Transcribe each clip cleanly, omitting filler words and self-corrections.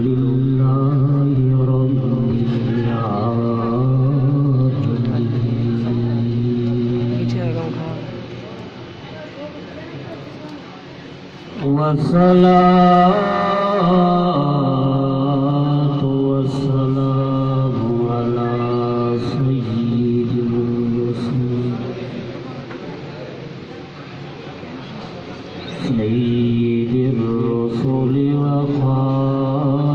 अल्हम्दुलिल्लाहि रब्बिल आलमीन वस्सलातु वस्सलामु अला सय्यिदिल मुरसलीन सय्यिदिर रसूली व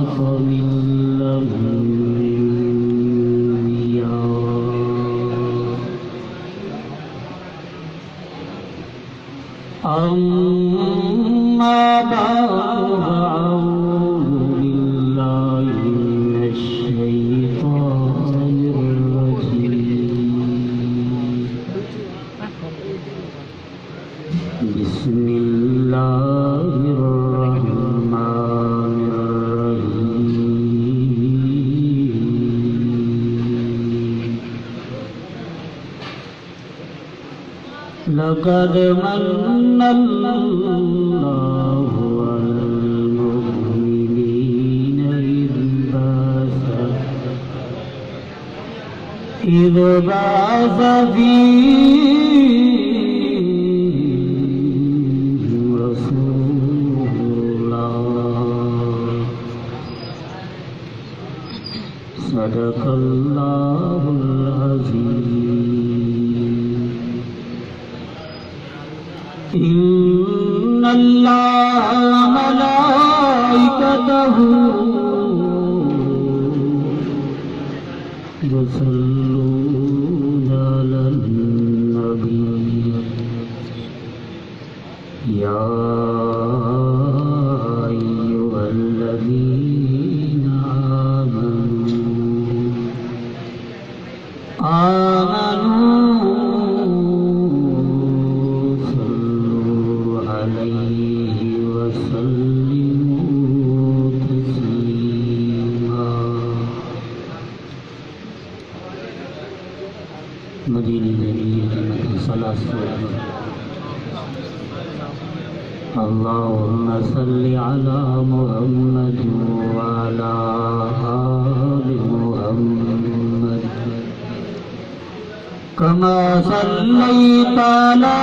खातमिल अंबिया अम्मा बअद अऊज़ु बिल्लाहि मिनश शैतानिर रजीम बिस्मिल्लाहिर रहमानिर रहीम लक़द मन्नल्लाहु अलल मुमिनीना इज़ बअस फ़ीहिम रसूलल्लाह सदक़ल्लाहुल अज़ीम इन्नल्लाह व मलाइकतहु युसल्लूना अलन नबी या अय्युहल्लज़ीना आमनू अल्लाहुम्मा सल्लि अला मुहम्मद व अला आलि मुहम्मद कमा सल्लैता अला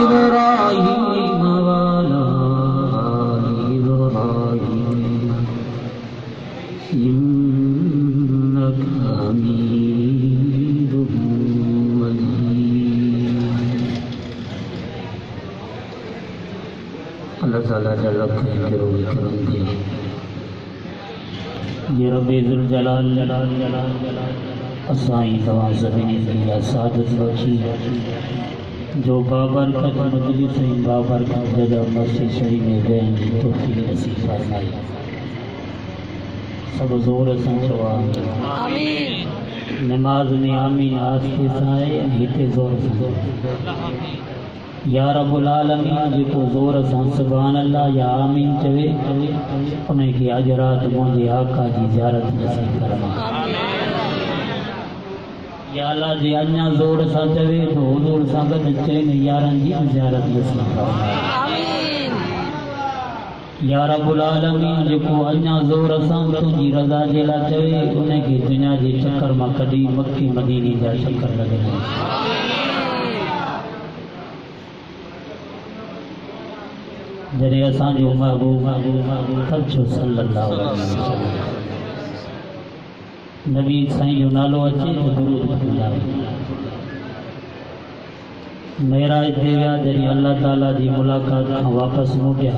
इब्राहीम व अला आलि इब्राहीम इन्नका हमीदुम मजीद। अल्लाह ताला जल्ल करो करम दिया ये रब्बे जुल जलाल जलाल जलाल जलाल असाई दवा ज़मीनी दिया सादत बख्शी जो बाबरकत मजलिस बाबरकत जगह मस्जिद शरीफ में गए तौफीक नसीब फरमाई सब जोर से चवा आमीन नमाज में आमीन आस्ते साए हिते जोर से या रब्बुल आलमीन जेको ज़ोर सां सुभान अल्लाह या आमीन चवे उनखे अजरात मुंहिंजे आका जी ज़ियारत नसीब फरमा या अल्लाह जे अञा ज़ोर सां चवे तो हुज़ूर सां गॾु चइनि यारनि जी ज़ियारत नसीब फरमा या रब्बुल आलमीन जेको अञा ज़ोर सां तुंहिंजी रज़ा जे लाइ चवे उनखे दुनिया जे चक्कर मां कढी मक्की मदीने जा चक्कर लॻाए जॾहिं असांजो महबूब सचो सल्लल्लाहु अलैहि वसल्लम नबी साईं जो नालो अचे तो दुरूद पढ़ंदा मेराज ते विया जॾहिं अल्लाह ताला जी मुलाक़ात खां वापसि मोटिया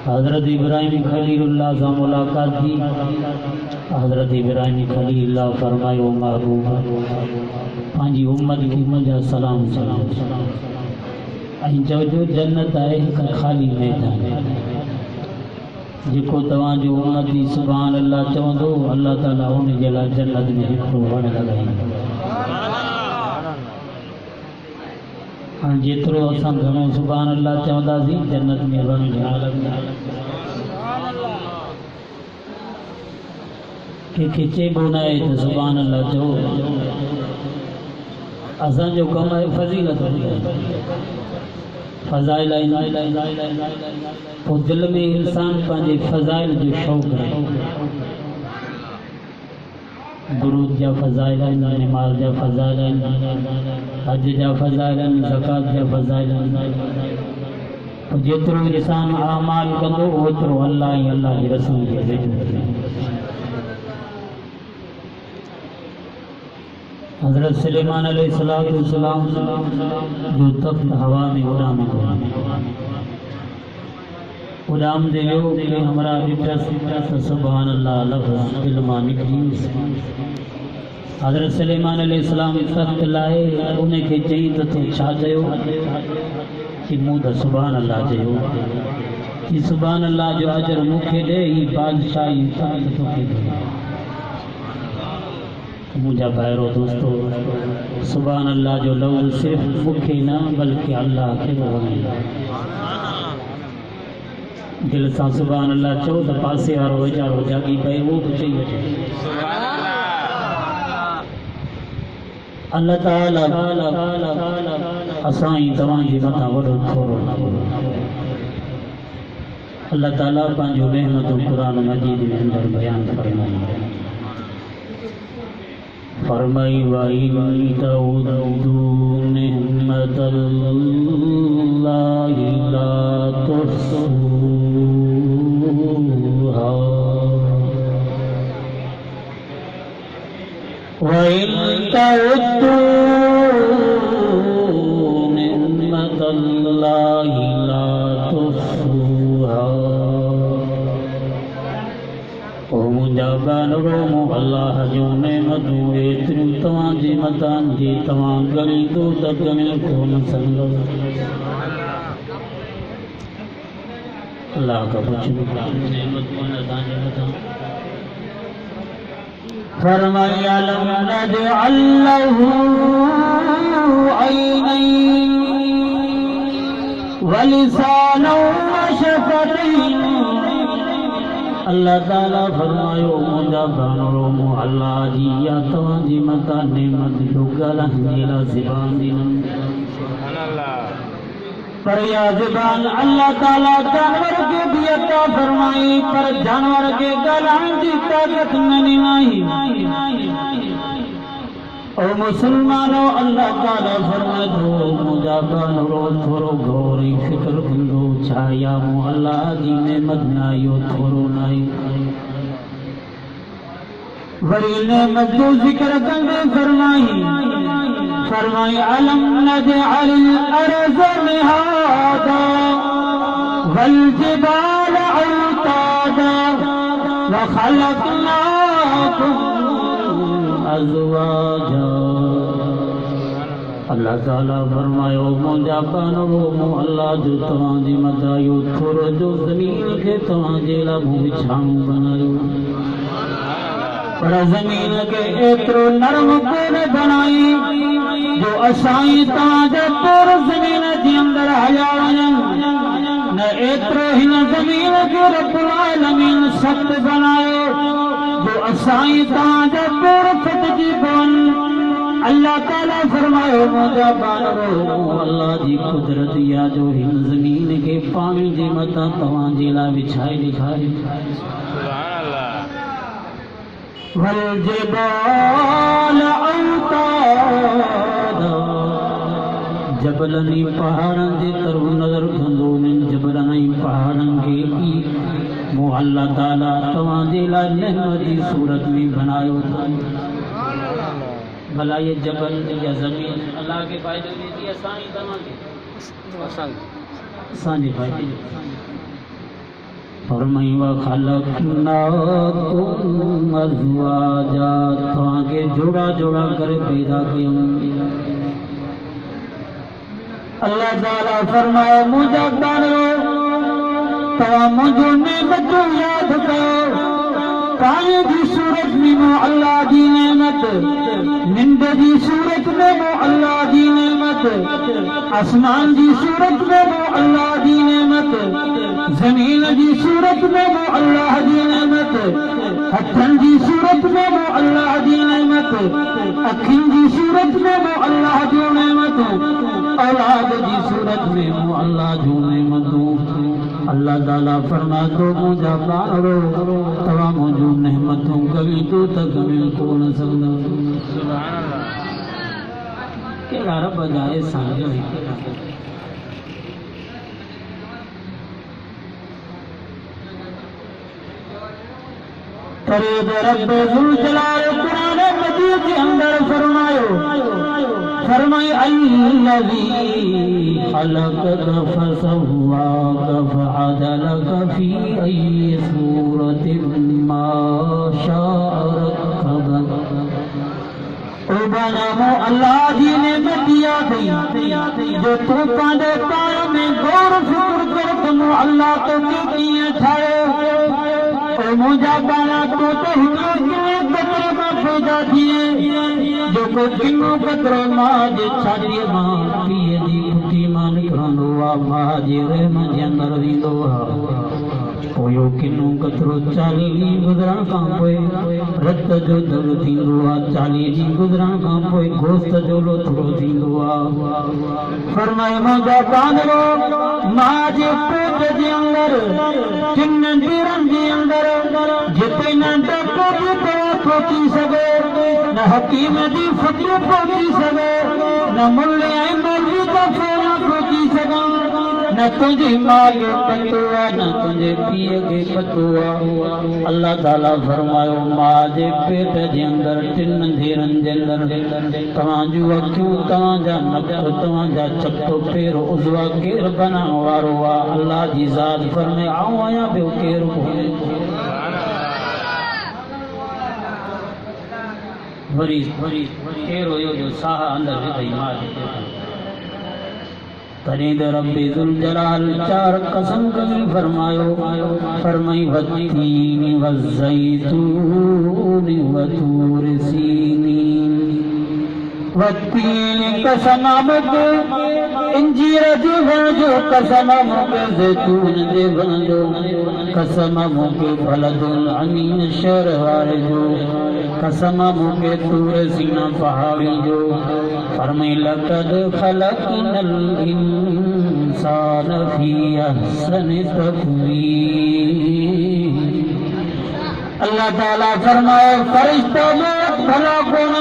हज़रत इब्राहिम खलीलुल्लाह सां मुलाक़ात थी हज़रत इब्राहिम खलीलुल्लाह फरमायो महबूब पंहिंजी उम्मत खे मुंहिंजा सलाम सलाम ऐं चवजो जन्नत आहे हिकु ख़ाली मैदान जेको तव्हांजो उम्मती सुभान अल्लाह चवंदो अल्लाह ताला उन जे लाइ जन्नत में हिकिड़ो वण लॻाईंदो हाणे जेतिरो असां घणो सुभान अल्लाह चवंदासीं जन्नत में वण लॻंदा कंहिंखे चइबो न आहे त सुभान अल्लाह चओ असां जो कम है फजीलत फज़ाइल पोइ दिल में इंसान पंहिंजे फज़ाइल जो शौक़ रहे दुरूद जा फज़ाइल आहिनि नमाज़ जा फज़ाइल आहिनि हज जा फज़ाइल आहिनि ज़कात जा फज़ाइल आहिनि पोइ जेतिरो इंसान अमाल कंदो ओतिरो अल्लाह ऐं अल्लाह जे रसूल खे वेझो हज़रत सुलेमान अलैहिस्सलाम जो तख्त हवा में उड़ाम दे वियो कि हमरा ॾिठसि त सुभान अल्लाह लफ़्ज़ दिलि मां निकिरी हज़रत सुलेमान अलैहिस्सलाम तख्त लाहे उनखे चई त तूं छा चयो कि मूं त सुभान अल्लाह चयो कि सुभान अल्लाह जो अजर मूंखे ॾे ही बादशाही तख्त तोखे ॾे मुझा भाइरो दोस्तो सुभान अल्लाह जो लफ़्ज़ सिर्फ़ मूंखे न बल्कि अल्लाह खे वणे दिल सां सुभान अल्लाह चओ त पासे वारो वीचारो जागी पए उहो बि चई वठे अल्लाह ताला असां ई तव्हांजे मथां वॾो थोरो अल्लाह ताला पंहिंजो रहमतूं क़ुरान मजीद में अंदरि बयानु फरमाई फरमाई वइन तउदू निअमतल्लाहि ला तुहसूहा वइन तउदू निअमतल्लाहि ला तुहसूहा ओ मुंहिंजा बानरो मूं अल्लाह जूं नेमतूं एतिरियूं तव्हांजे मथां जी तव्हां ॻणींदो त ॻणे कोन सघंदो अल्लाह का पुछो नेमतूं असांजे मथां फरमाई अलम नजअल लहू ऐनैन वलिसानन वशफ़तैन अल्लाह ताला फरमायो मुंहिंजा बानरो मूं अल्लाह जी या तव्हांजी मथां नेमत जो ॻाल्हाइण जे लाइ ज़बान ॾिनमि पर या ज़बान अल्लाह ताला जानवर खे बि अता फरमाई पर जानवर खे ॻाल्हाइण जी ताक़त न ॾिनई ओ मुसलमानो अल्लाह ताला फरमाए थो मुंहिंजा बानरो थोरो गौर ऐं फिक्र कंदो छा या मूं अल्लाह जी नेमत में आयो थोरो न आहे वरी नेमत जो ज़िक्र कंदे फरमाई अलम नजअल अर्ज़ मिहादा वल जिबाल औतादा व खलक़नाकुम अज़वाजा अल्लाह ताला फरमायो मुंहिंजा बानरो मूं अल्लाह जो तव्हांजे मथां इहो थोरो जो ज़मीन खे तव्हांजे लाइ मूं विछाऊं बनायो पर ज़मीन खे एतिरो नरम कोन बनाई जो असां ई तव्हांजा पेर ज़मीन जे अंदरि हलिया वञनि न एतिरो हिन ज़मीन खे रब्बुल आलमीन सख़्त बनायो जो असां ई तव्हांजा पेर फटिजी पवनि अल्लाह ताला फरमायो मुंहिंजा बानरो अल्लाह जी कुदरत या जो हिन ज़मीन खे पाणी जे मथां तव्हांजे लाइ विछाए ॾेखारे वल जिबाल औतादा जबलनि पहाड़नि जे तरफ़ नज़र कंदो उन्हनि जबलनि ऐं पहाड़नि खे मूं अल्लाह ताला तव्हांजे लाइ नेमत जी सूरत में बनायो भला ये जबल या ज़मीन अल्लाह के फ़ाइदे ॾींदी असां ई तव्हांखे असांजे फ़ाइदे फरमाई व खलक़नाकुम अज़वाजा तव्हांखे जोड़ा जोड़ा करे पैदा कयूं अल्लाह ताला फरमाए मुंहिंजा बानरो तव्हां मुंहिंजो नेमतूं यादि कयो पाणी जी सूरत में मूं अल्लाह जी नेमत निंड जी सूरत में मूं अल्लाह जी नेमत आसमान जी सूरत में वो अल्लाह जी नेमत, जमीन जी सूरत में वो अल्लाह जी नेमत, हथन जी सूरत में वो अल्लाह जी नेमत, अखिन जी सूरत में वो अल्लाह जी नेमत, औलाद जी सूरत में वो अल्लाह जी नेमत। अल्लाह ताला फरमा तो मुझा पारो तवा मुझू नेमतों कभी तो तक मिल को न सकदा। सुभान अल्लाह के रब जाए सांजो फरीद रब जुल जलाल कुरान मजीद के अंदर फरमाए अल्लज़ी खलक़क फसव्वाक फअदलक फी अय्यि सूरतिन मा शाअ रक्कबक। ओ बनामो अल्लाह जी ने दिया गई जो तू पांडे पार में गौर फिक्र कर तुम अल्लाह तो किए ठाए। ओ मुझा बाला तो कतरे में पैदा थिए जो को किनो कतरो माज छाड़ी मां पिए दी फुटी मान निकरंदो आ माज रहम जे अंदर वींदो आ। पोयो किनो कतरो 40 ॾींहं गुज़रण खां पोइ रत जो दर थींदो आ, 40 ॾींहं गुज़रण खां पोइ गोश्त जो लोथड़ो थींदो आ। फरमाए मुंहिंजा बांदरो मां जे पेट जे अंदर किन ॾींहंनि जे अंदर जिते न डॉक्टर जी दवा पहुची सघे, न हकीम जी फतवा पहुची सघे, न मुल्ले ऐं मौलवी जा फोन पहुची सघां, न तुझी मां खे पतो आहे न तुझे पीउ खे पतो आहे। अल्लाह ताला फरमायो मां जे पेट जे अंदर 3 धेरनि जे अंदर तव्हां जूं अखियूं, तव्हांजा नक, तव्हांजा चप पेर उज़वा केरु बनाइण वारो आहे? अल्लाह जी ज़ात फरमाए आऊं आहियां, ॿियो केरु कोन्हे। वरी केरु हुयो जो साह अंदर विधई मां जे पेट। तरीद रब्बी जुल जलाल 4 कसम कभी फरमाई वत्तीन वज़्ज़ैतून वतूर सीनीन। वत्तीन कसम मुके इंजीर जे वण जो, कसम मुके ज़ैतून जे वण जो, कसम मुके बलदुल अमीन शहर वारे जो, कसम मुके तूर सीना पहाड़ी जो। फरमाई लक़द ख़लक़नल इंसान फी अहसनि तक़वीम। अल्लाह ताला फरमाए फरिश्ता में भला कोन,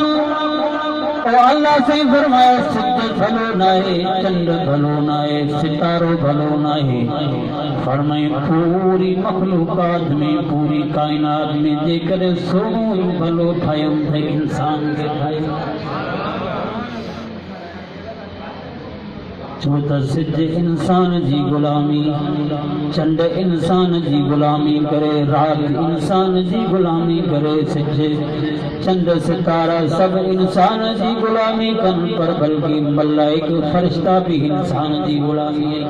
और अल्लाह से फरमाए सिद्ध भलो नाहे, चंड भलो नाहे, सितारो भलो नाहे। फरमाए पूरी मखलूकात में, पूरी कायनात में जेकर सोनो भलो ठायम थे इंसान के ठायम। छो त सिज इंसान जी गुलामी, चंड इंसान जी गुलामी करे, रात इंसान जी गुलामी करे, सिज चंड सितारा सब इंसान जी गुलामी कन, पर बल्कि मलाइक फरिश्ता भी इंसान जी गुलामी है।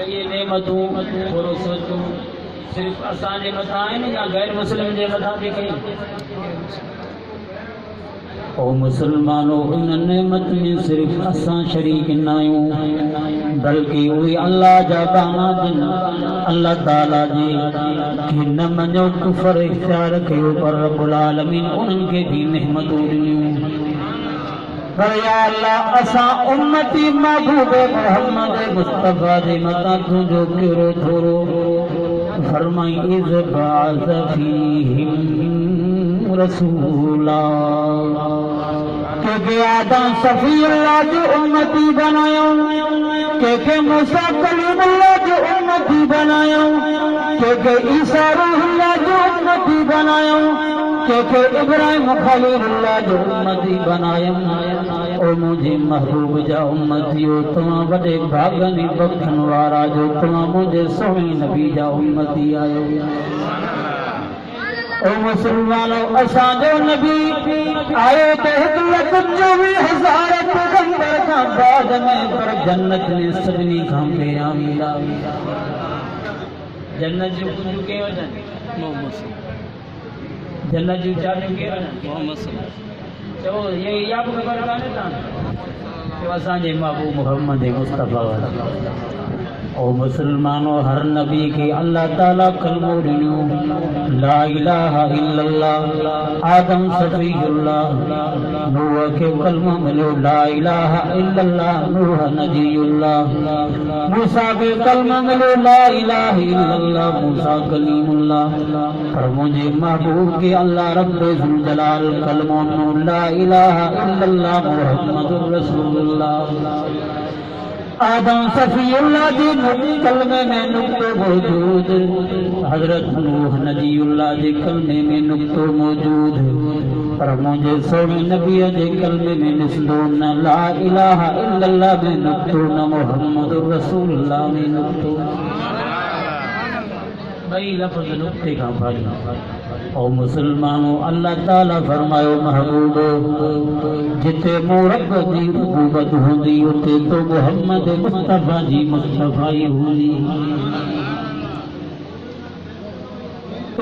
ये नेमतूं थोरो सोचो सिर्फ़ असांजे मथां आहिनि या गैर मुस्लिम जे मथां बि कई? ओ मुसलमानो इन नेमत में सिर्फ असां शरीक न आहियूं, बल्कि उहे अल्लाह जा बाना जिन अल्लाह ताला जी के न मञो, कुफर इख्तियार कयो, पर रब्बुल आलमीन उन्हनि खे भी नेमतूं ॾिनियूं। पर या अल्लाह असां उम्मती महबूब मोहम्मद मुस्तफा जे मथां तुंहिंजो कहिड़ो थोरो फरमाई इज़ बाज़ फीहिम रसूला। के आदम सफीउल्लाह जो उम्मती बनायो, के मूसा कलीमुल्लाह जो उम्मती बनायो, के ईसा रूहुल्लाह जो उम्मती बनायो, के इब्राहिम खलीलुल्लाह जो उम्मती बनायो। ओ मुझे महबूब जा उम्मतियो, तव्हां वॾे भागनि बख़्तन वारा जो, तव्हां मुंहिंजे सोहिणे नबी जा उम्मती आयो। ओ मुसलमानो असांजो नबी आयो त 1,24,000 पैगंबर खां बाद में, पर जन्नत में सभिनी खां पहिरियां मिला। जन्नत जूं कुंजूं के वञनि, जन्नत जूं चाबियूं के वञनि, चओ ये या बि ख़बर कान्हे तव्हां कि असांजे महबूब मोहम्मद मुस्तफ़ा ओ मुसलमानो हर नबी के अल्लाह ताला कलमो ॾिनो ला इलाहा इल्लल्लाह आदम सफ़ीउल्लाह नूह खे कलमो मिलियो ला इलाहा इल्लल्लाह नूह नबीउल्लाह मूसा खे कलमो मिलियो ला इलाहा इल्लल्लाह मूसा कलीमुल्लाह पर मुंहिंजे महबूब के अल्लाह रब्बे ज़ुल जलाल कलमो ॾिनो ला इलाहा इल्लल्लाह मुहम्मदुर रसूलुल्लाह आदम सफ़ीउल्लाह जे कलमे में नुक्तो मौजूद हज़रत नूह नबीउल्लाह जे कलमे में नुक्तो मौजूद पर मुंहिंजे सोने नबीअ जे कलमे में ॾिसंदो न ला इलाहा इल्लल्लाह में नुक्तो न मुहम्मदुर रसूलुल्लाह में नुक्तो ॿई लफ़्ज़ नुक्ते खां भाॼी ओ मुसलमानो अल्लाह ताला फरमायो महबूब जिते मूं रब जी रुबूबत हूंदी उते तो मोहम्मद मुस्तफ़ा जी मुस्तफ़ाई हूंदी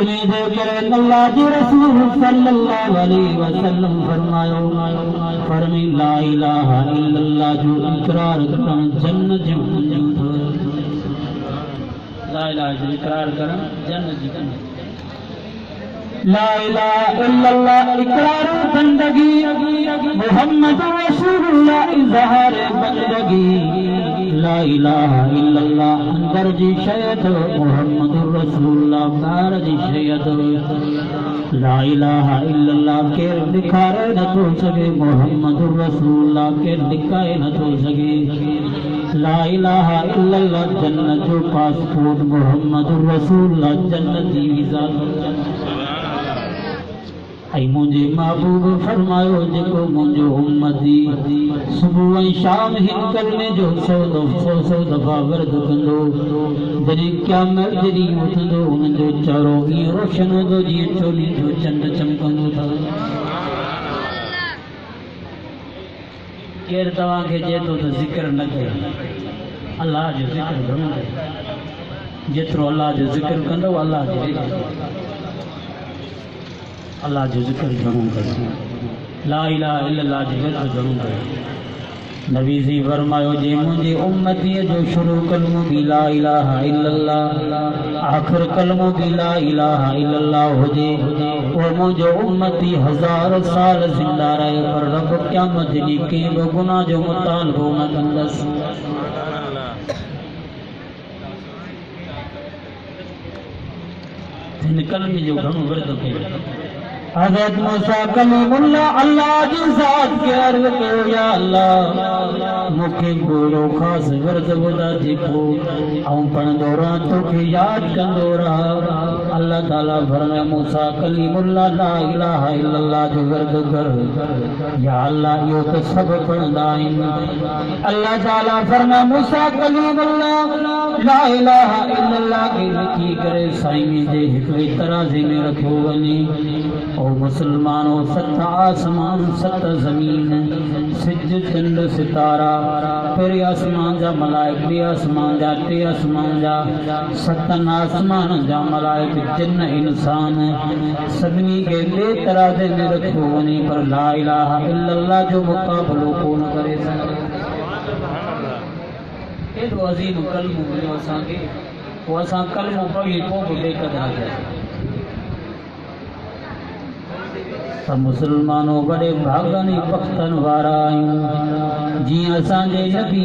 इन्हे करे अल्लाह जे रसूल सल्लल्लाहु अलैहि वसल्लम फरमायो फरमी ला इलाहा इल्लल्लाह जो इकरार करण जन्नत जो मंजूर ला इलाहा जो इकरार करण जन्नत जी ला इलाहा इल्लल्लाह इकरार बंदगी मोहम्मद रसूलुल्लाह इज़हार बंदगी ला इलाहा इल्लल्लाह अंदर जी शयत मोहम्मद रसूलुल्लाह बाहर जी शयत ला इलाहा इल्लल्लाह के दिखारे न तो सके मोहम्मद रसूलुल्लाह के दिखाए न तो सके ला इलाहा इल्लल्लाह जन्नत जो पासपोर्ट मोहम्मद रसूलुल्लाह जन्नत जी वीज़ा ऐं मुंहिंजे महबूब फरमायो जेको मुंहिंजो उम्मती सुबुह ऐं शाम हिन कलमे जो 100 दफ़ा विर्द कंदो जॾहिं क़यामत जे ॾींहुं उथंदो हुनजो चहिरो ईअं रोशन हूंदो जीअं चोली जो चंड चमकंदो अथव केरु तव्हांखे चए थो त ज़िक्र न कयो अलाह जो ज़िक्र घणो कयो जेतिरो अलाह जो ज़िक्र कंदो अलाह जो अल्लाह जो ज़िक्र घणो कयो ला इलाहा इल्लल्लाह जो ज़िक्र घणो कयो नबी जी फरमायो जे मुंहिंजे उम्मतीअ जो शुरू कलमो बि ला इलाहा इल्लल्लाह आख़िर कलमो बि ला इलाहा इल्लल्लाह हुजे उहो मुंहिंजो उम्मती 1000 साल ज़िंदा रहे पर रब क़यामत जे ॾींहुं कंहिं बि गुनाह जो मुतालबो न कंदसि हिन कलमे जो घणो विर्द कयो हज़रत मूसा कलीमुल्लाह अल्लाह जी ज़ात के अर्ज़ कयो या अल्लाह मूंखे कोड़ो ख़ासि विर्द ॿुधा जेको आऊं पढ़ंदो रहां तोखे यादि कंदो रहां अल्लाह ताला फरमायो मूसा कलीमुल्लाह ला इलाहा इल्लल्लाह जो विर्द कर या अल्लाह इहो त सभु पढ़ंदा आहिनि अल्लाह ताला फरमायो मूसा कलीमुल्लाह ला इलाहा इल्लल्लाह खे लिखी करे साईं जे हिकिड़े तराज़े में रखियो वञे ओ मुसलमानो 7 आसमान 7 ज़मीन सिज चंड सितारा पहिरें आसमान जा मलाइक ॿिए आसमान जा टे आसमान जा 7 आसमान जा मलाइक जिन इंसान सभिनी खे ॿिए तराज़े में रखियो वञे पर ला इलाहा इल्लल्लाह जो मुक़ाबिलो कोन करे सघे एॾो अज़ीम कलमो मिलियो असांखे पोइ असां कलमो पढ़ी पोइ बि बेक़दर थियासीं त मुसलमानो वॾे भागनि पख़्तनि वारा आहियूं जीअं असांजे नबी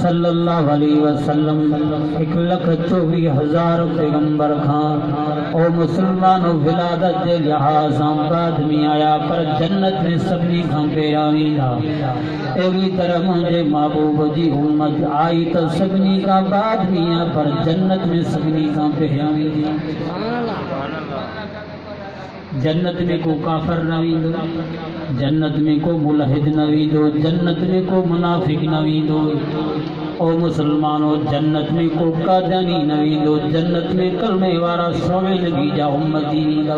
सल्लल्लाहु अलैहि वसल्लम 1,24,000 पैगंबर खां ओ मुसलमानो विलादत जे लिहाज़ सां बाद में आया पर जन्नत में सभिनी खां पहिरियां वेंदा अहिड़ी तरह मुंहिंजे महबूब जी उम्मत आई त सभिनी खां बाद में आहे पर जन्नत में सभिनी खां पहिरियां वेंदी जन्नत में को काफ़िर न वेंदो जन्नत में को मुलहिद न वेंदो जन्नत में को मुनाफिक न वेंदो ओ मुसलमानो जन्नत में को कादियानी न वेंदो जन्नत में कलमे वारा सोने नबी जा उम्मती वेंदा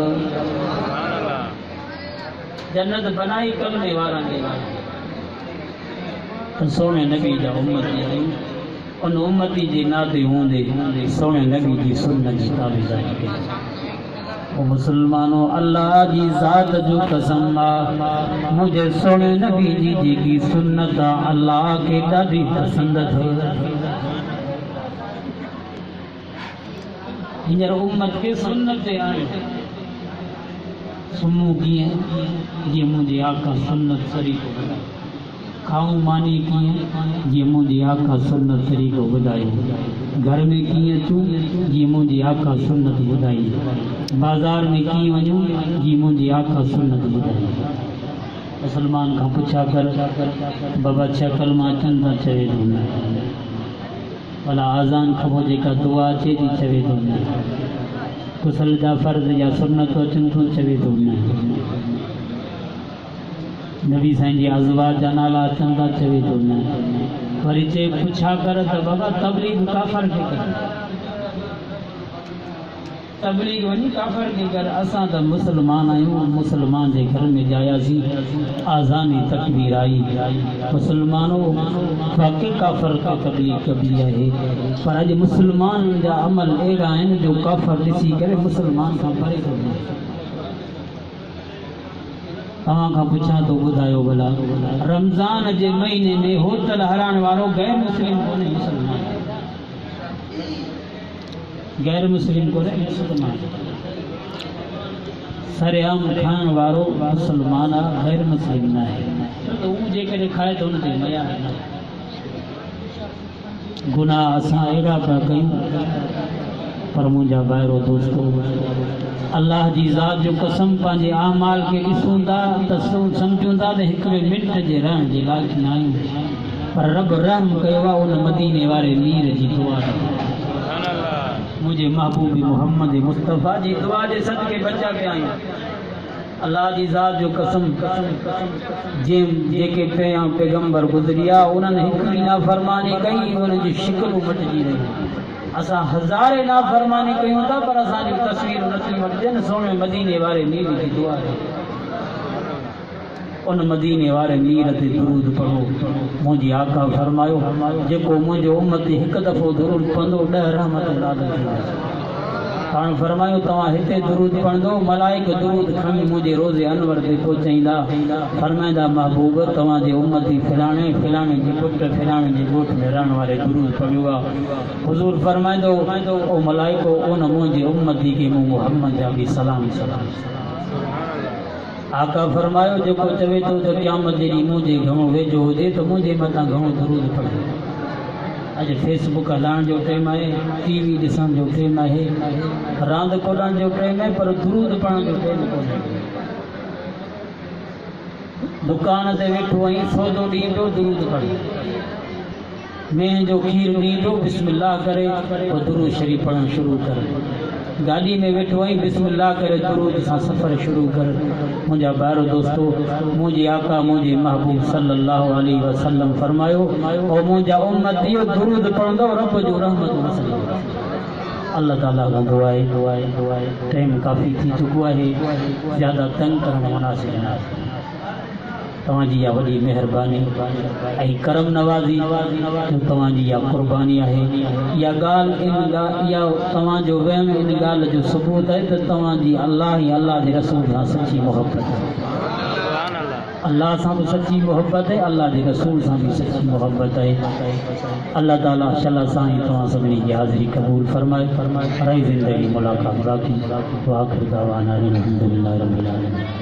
जन्नत बनाई कलमे वारा ने सोने नबी जा उम्मती उन उम्मती जे नाते हूंदे सोने नबी जी सुन्नत जी ताबेदारी कई ओ मुसलमानों अल्लाह जी ज़ात जो कसम मुझे सोने नबी जी जेकी सुन्नत अल्लाह के ॾाढी पसंद थे। हींअर उम्मत के सुन्नत आए सुम्हूं कीअं जीअं मुंहिंजे आका सुन्नत तरीक़ो ॿुधायो, खाऊं मानी कीअं जीअं मुंहिंजे आका सुन्नत तरीक़ो ॿुधायो, घर में कीअं अचूं जीअं मुंहिंजे आका सुन्नत ॿुधाई, बाज़ार में कीअं वञूं जीअं मुंहिंजे आका सुन्नत ॿुधाई। मुसलमान खां पुछा कर बाबा छह कलमा अचनि था चवे थो न, भला आज़ान खां पोइ जेका दुआ अचे थी चवे थो न, गुसल जा फ़र्ज़ या सुन्नत अचनि थो चवे थो न, नबी साईं जी अज़वाज जा नाला अचनि था चवे थो न, वरी चए पुछा कर त बाबा तबलीग काफ़र खे कर, तबलीग वञी काफ़र खे कर। असां त मुसलमान आहियूं, मुसलमान जे घर में जायासीं, आज़ानी तकबीर आई, मुसलमानों वाक़ई काफ़र खे तबलीग कबी आहे, पर अॼु मुसलमान जा अमल अहिड़ा आहिनि जो काफ़र ॾिसी करे मुसलमान खां परे थो थिए। तव्हां खां पुछां थो ॿुधायो भला रमज़ान जे महीने में होटल हलाइण वारो गैर मुस्लिम कोन्हे मुसलमान, गैर मुस्लिम कोन्हे मुसलमान, सरेआम खाइण वारो मुसलमान आहे, गैर मुस्लिम न आहे। त हू जेकॾहिं खाए थो हुन ते मया न, गुनाह असां अहिड़ा पिया कयूं। पर मुंहिंजा ॿाहिरो दोस्तो अल्लाह जी ज़ात जो कसम पंहिंजे आमाल खे ॾिसूं था त सम्झूं था त हिकिड़े मिंट जे रहण जे लाइक़ न आहियूं, पर रब रहम कयो आहे उन मदीने वारे मीर जी दुआ मुझे महबूब मोहम्मद मुस्तफ़ा जी दुआ जे सदके बचा के आहियूं। अल्लाह जी ज़ात जो कसम जेके पहिरियां पैगंबर गुज़रिया उन्हनि हिकिड़ी नाफ़रमानी कई, उन्हनि जी शिकिलूं मटिजी रहियूं। असां हज़ारे नाफ़रमानी कयूं था पर असांजी तस्वीरूं नथी मटिजनि। सोने मदीने वारे मीर जी दुआ आहे, उन मदीने वारे मीर ते दुरूद पढ़ो। मुंहिंजी आका फरमायो जेको मुंहिंजो उम्मत हिकु दफ़ो दुरूद पढ़ंदो 10 रहमत नाज़िल थींदा। पाण फरमायो तव्हां हिते दुरूद पढ़ंदो मलाइक दुरूद खणी मुंहिंजे रोज़े अनवर ते पहुचाईंदा, फरमाईंदा महबूब तव्हांजे उम्मती फिलाणे फिलाणे जे पुट फिलाणे जे ॻोठ में रहण वारे दुरूद पढ़ियो आहे। हुज़ूर फरमाईंदो ओ मलाइको उन मुंहिंजे उम्मती खे मूं मुहम्मद जा बि सलाम सलाम। आका फरमायो जेको चवे थो त क़यामत जे ॾींहुं मुंहिंजे घणो वेझो हुजे त मुंहिंजे मथां घणो दुरूद पढ़े। अॼु फेसबुक हलाइण जो टाइम आहे, टीवी ॾिसण जो टाइम आहे, रांदि कुॾण जो टाइम आहे, पर दुरूद पढ़ण जो टाइम कोन्हे। दुकान ते वेठो आहीं सौदो ॾींदो दुरूद पढ़े, मेंह जो खीर ॾींदो बिस्मिल्लाह करे पोइ दुरूद शरीफ़ पढ़णु शुरू कर। गाॾी में वेठो आहीं बिस्मिल्लाह करे दुरूद सां सफ़र शुरू कर। मुंहिंजा ॿाहिरो दोस्तो मुंहिंजे आका मुंहिंजे महबूब सल्लल्लाहु अलैहि वसल्लम फरमायो ओ मुंहिंजा उम्मत इहो दुरूद पढ़ंदो रब जो रहमत वसंदो। अल्लाह ताला खां दुआ आहे टाइम काफ़ी थी चुको आहे, ज़्यादा तंग करणु मुनासिब न आहे। तव्हांजी इहा वॾी महिरबानी ऐं करम नवाज़ी तव्हांजी इहा क़ुर्बानी आहे। इहा ॻाल्हि इहा तव्हांजो वहम इन ॻाल्हि जो सबूत आहे त तव्हांजी अल्लाह ऐं अल्लाह जे रसूल सां सची मोहबत आहे। अल्लाह सां बि सची मोहबत है, अल्लाह के रसूल सां भी सची मोहब्बत है। अल्लाह ताला शला सां ही तव्हां सभिनी जी हाज़िरी क़बूल फरमाए रही ज़िंदगी मुलाक़ात बाक़ी। आख़िर दावाना अल्हम्दुलिल्लाहि रब्बिल आलमीन।